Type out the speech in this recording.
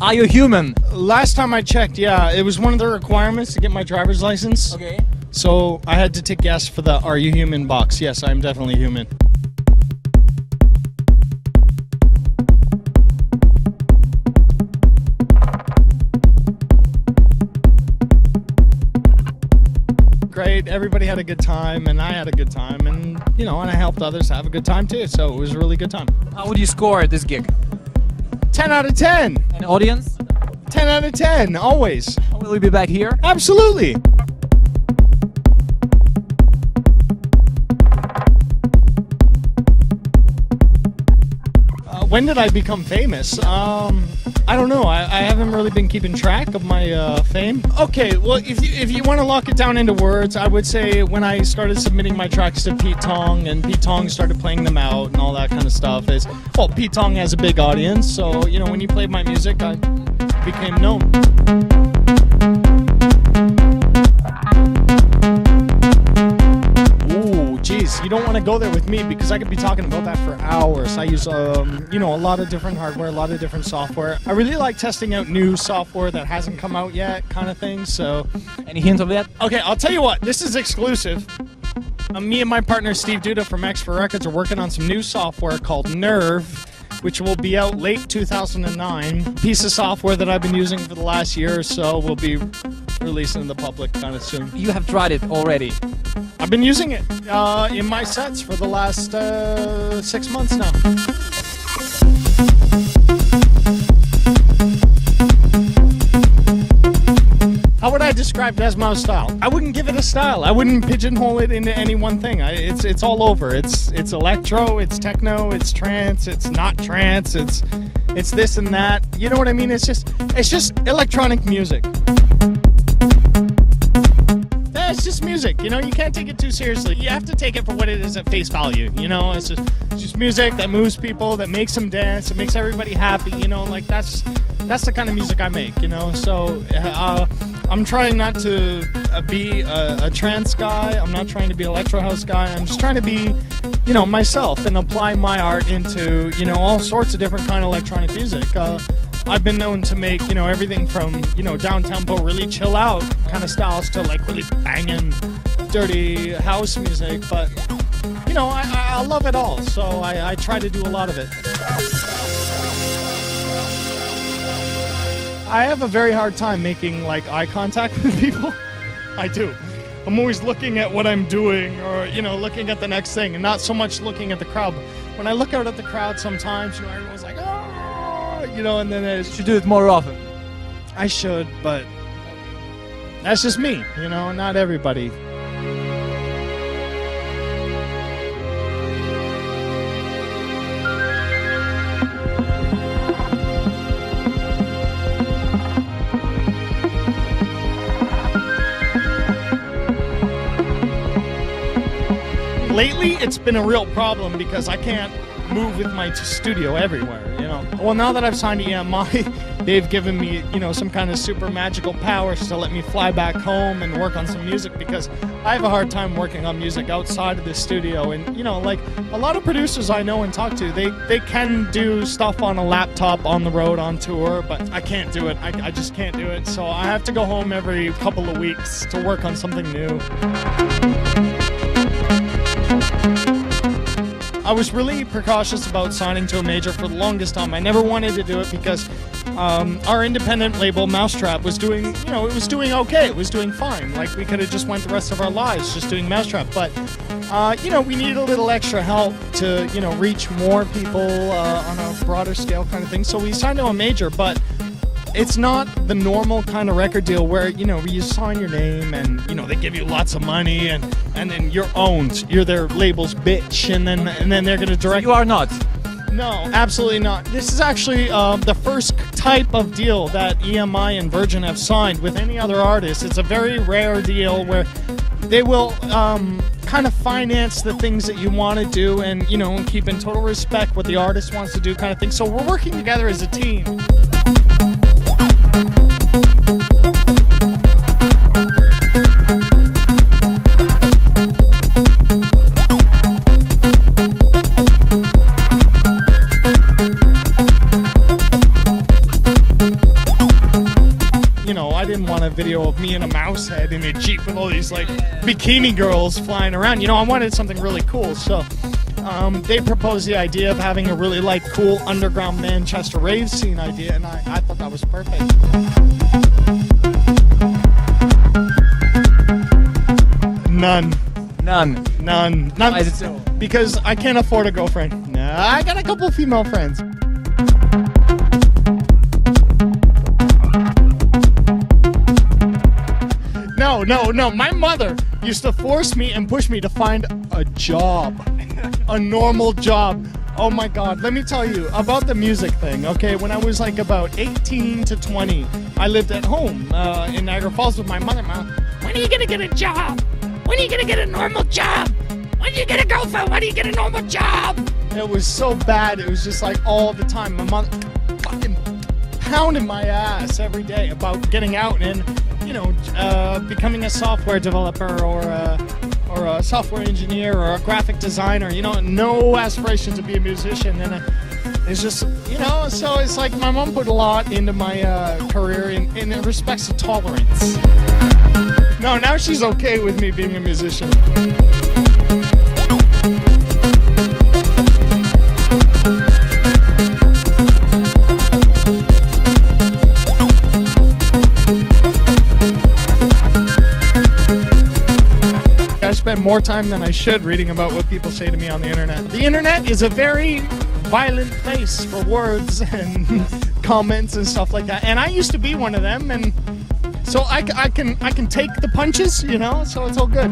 Are you human? Last time I checked, yeah, it was one of the requirements to get my driver's license. Okay. So I had to tick yes for the "Are you human" box. Yes, I'm definitely human. Great, everybody had a good time, and I had a good time, and and I helped others have a good time too. So it was a really good time. How would you score at this gig? 10 out of 10. An audience? 10 out of 10, always. Will you be back here? Absolutely. When did I become famous? I don't know. I haven't really been keeping track of my fame. Okay, well, if you want to lock it down into words, I would say when I started submitting my tracks to Pete Tong, and Pete Tong started playing them out and all that kind of stuff, Pete Tong has a big audience, so, when he played my music, I became known. You don't want to go there with me because I could be talking about that for hours. I use, a lot of different hardware, a lot of different software. I really like testing out new software that hasn't come out yet, kind of thing. So, any hints of that? Okay, I'll tell you what. This is exclusive. Me and my partner Steve Duda from X4 Records are working on some new software called Nerve, which will be out late 2009. Piece of software that I've been using for the last year or so will be releasing to the public kind of soon. You have tried it already? I've been using it in my sets for the last 6 months now. How would I describe Desmo's style? I wouldn't give it a style. I wouldn't pigeonhole it into any one thing. It's all over. It's electro, it's techno, it's trance, it's not trance, it's this and that. You know what I mean? It's just electronic music. It's just music, you can't take it too seriously. You have to take it for what it is at face value, It's just music that moves people, that makes them dance, it makes everybody happy, that's the kind of music I make, So I'm trying not to be a trance guy. I'm not trying to be an electro house guy. I'm just trying to be, myself and apply my art into, all sorts of different kind of electronic music. I've been known to make, everything from, down-tempo, really chill out kind of styles to like really banging, dirty house music. But, I love it all. So I try to do a lot of it. I have a very hard time making like eye contact with people. I do. I'm always looking at what I'm doing or, looking at the next thing and not so much looking at the crowd. When I look out at the crowd sometimes, everyone's like, oh, and then you should do it more often. I should, but that's just me, not everybody. Lately, it's been a real problem because I can't move with my studio everywhere, Well, now that I've signed to EMI, they've given me, some kind of super magical powers to let me fly back home and work on some music because I have a hard time working on music outside of the studio. And, like a lot of producers I know and talk to, they can do stuff on a laptop on the road on tour, but I can't do it. I just can't do it. So I have to go home every couple of weeks to work on something new. I was really precautious about signing to a major for the longest time. I never wanted to do it because our independent label, Mousetrap, was doing, it was doing okay. It was doing fine. Like, we could have just went the rest of our lives just doing Mousetrap. But, we needed a little extra help to, reach more people on a broader scale kind of thing. So we signed to a major, but it's not the normal kind of record deal where, you sign your name and, they give you lots of money and then you're owned. You're their label's bitch and then they're going to direct. You are not. No, absolutely not. This is actually the first type of deal that EMI and Virgin have signed with any other artist. It's a very rare deal where they will kind of finance the things that you want to do and, keep in total respect what the artist wants to do kind of thing. So we're working together as a team. video of me and a mouse head in a Jeep with all these like bikini girls flying around. You know, I wanted something really cool, so they proposed the idea of having a really like cool underground Manchester rave scene idea, and I thought that was perfect. None. Why is it so? Because I can't afford a girlfriend. Nah, I got a couple of female friends. No. My mother used to force me and push me to find a job. A normal job. Oh my God, let me tell you about the music thing, okay? When I was like about 18 to 20, I lived at home in Niagara Falls with my mother. When are you gonna get a job? When are you gonna get a normal job? When are you get a girlfriend? When do you get a normal job? It was so bad. It was just like all the time. My mother fucking pounding my ass every day about getting out and, you know, becoming a software developer or a software engineer or a graphic designer. You know, no aspiration to be a musician. And it's just, you know, so it's like my mom put a lot into my career in respects to tolerance. No, now she's okay with me being a musician. I spend more time than I should reading about what people say to me on the internet. The internet is a very violent place for words and comments and stuff like that. And I used to be one of them, and so I can take the punches, you know, so it's all good.